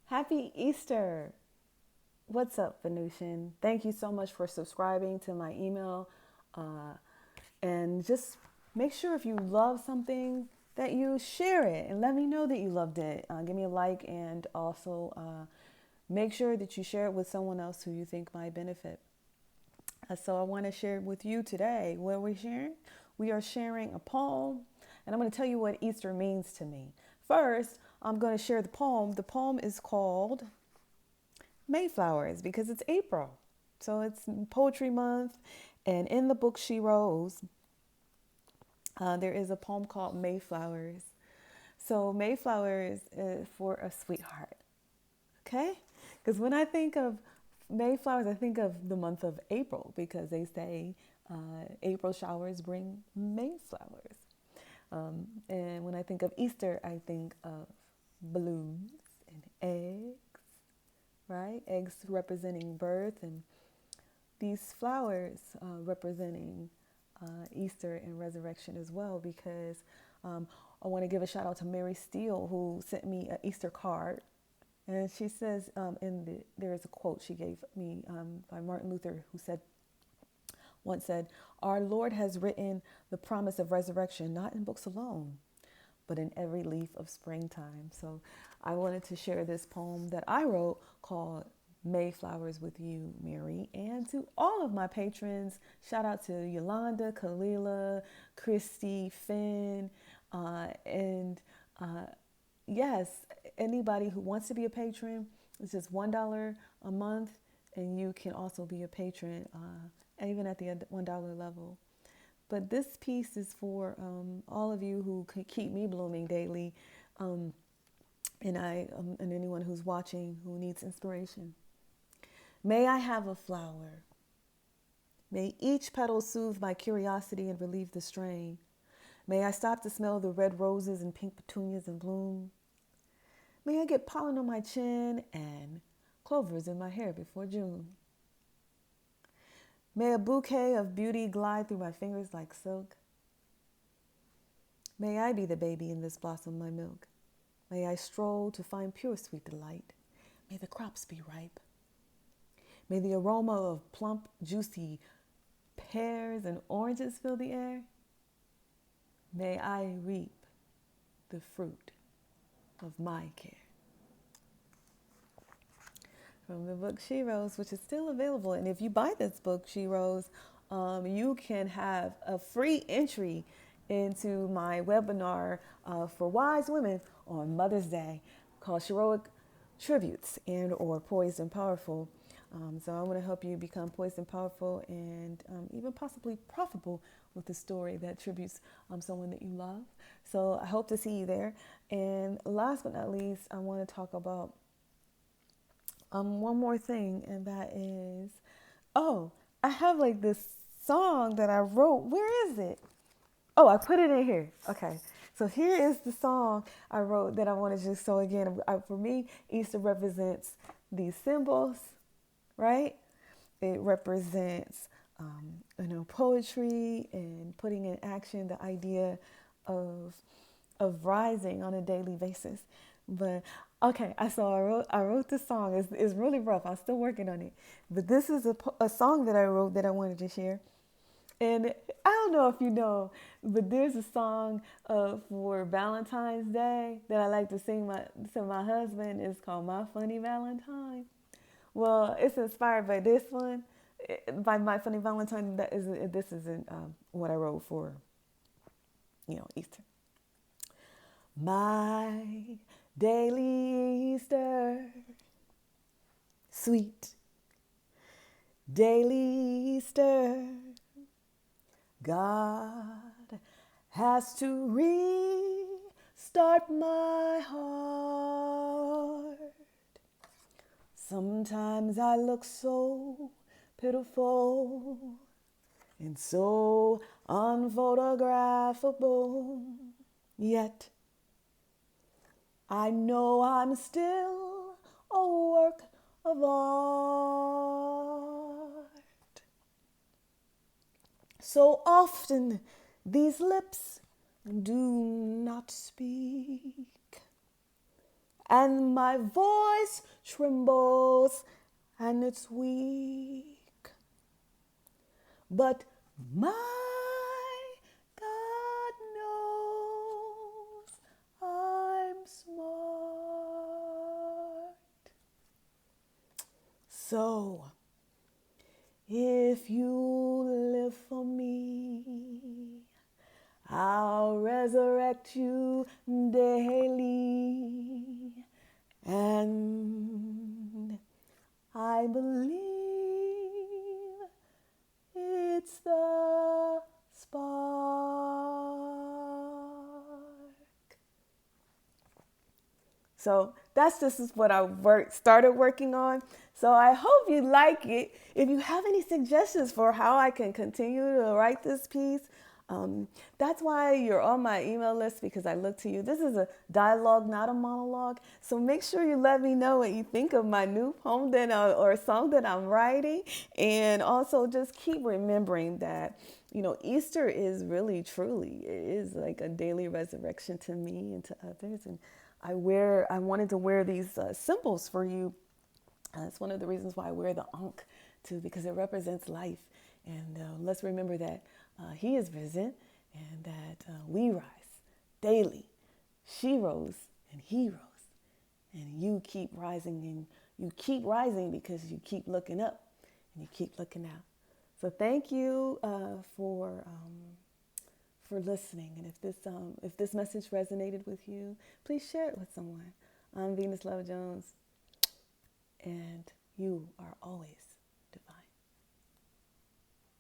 Happy Easter! What's up, Venusian? Thank you so much for subscribing to my email. Uh, and just make sure if you love something that you share it and let me know that you loved it. Give me a like and also make sure that you share it with someone else who you think might benefit. So I want to share with you today. What are we sharing? We are sharing a poem, and I'm going to tell you what Easter means to me. First, I'm going to share the poem. The poem is called Mayflowers because it's April. So it's poetry month. And in the book She Rose, there is a poem called Mayflowers. So Mayflowers is for a sweetheart. Okay? Because when I think of Mayflowers, I think of the month of April because they say April showers bring Mayflowers. And when I think of Easter, I think of balloons and eggs, right? Eggs representing birth, and these flowers representing Easter and resurrection as well, because I want to give a shout out to Mary Steele, who sent me an Easter card. And she says, there is a quote she gave me by Martin Luther, who once said, "Our Lord has written the promise of resurrection, not in books alone, but in every leaf of springtime." So I wanted to share this poem that I wrote called Mayflowers with you, Mary. And to all of my patrons, shout out to Yolanda, Kalila, Christy, Finn, and yes, anybody who wants to be a patron, it's just $1 a month, and you can also be a patron, even at the $1 level. But this piece is for all of you who keep me blooming daily, and anyone who's watching who needs inspiration. May I have a flower. May each petal soothe my curiosity and relieve the strain. May I stop to smell the red roses and pink petunias in bloom. May I get pollen on my chin and clovers in my hair before June. May a bouquet of beauty glide through my fingers like silk. May I be the baby in this blossom my milk. May I stroll to find pure sweet delight. May the crops be ripe. May the aroma of plump, juicy pears and oranges fill the air. May I reap the fruit of my care. From the book She Rose, which is still available. And if you buy this book, She Rose, you can have a free entry into my webinar for wise women on Mother's Day called Heroic Tributes and or Poised and Powerful. So I want to help you become poised and powerful and even possibly profitable with a story that tributes someone that you love. So I hope to see you there. And last but not least, I want to talk about one more thing, and that is, I have like this song that I wrote. Where is it? Oh, I put it in here. Okay. So here is the song I wrote that I want to just, so again, for me, Easter represents these symbols, right? It represents, poetry and putting in action the idea of rising on a daily basis. But okay, I wrote this song. It's really rough. I'm still working on it. But this is a song that I wrote that I wanted to share. And I don't know if you know, but there's a song for Valentine's Day that I like to sing to my husband. It's called My Funny Valentine. Well, it's inspired by this one, by My Funny Valentine. This isn't what I wrote for, Easter. My daily Easter, sweet daily Easter, God has to restart my heart. Sometimes I look so pitiful and so unphotographable, yet I know I'm still a work of art. So often these lips do not speak. and my voice trembles and it's weak. But my God knows I'm smart. So, if you live for me, I'll resurrect you daily. And I believe it's the spark. So that's just what I started working on. So I hope you like it. If you have any suggestions for how I can continue to write this piece, that's why you're on my email list, because I look to you. This is a dialogue, not a monologue. So make sure you let me know what you think of my new poem or song that I'm writing. And also just keep remembering that, Easter is really, truly, it is like a daily resurrection to me and to others. And I wanted to wear these symbols for you. It's one of the reasons why I wear the Ankh too, because it represents life. And let's remember that He is risen, and that we rise daily. She rose and He rose, and you keep rising, and you keep rising because you keep looking up and you keep looking out. So thank you for listening. And if this message resonated with you, please share it with someone. I'm Venus Love Jones, and you are always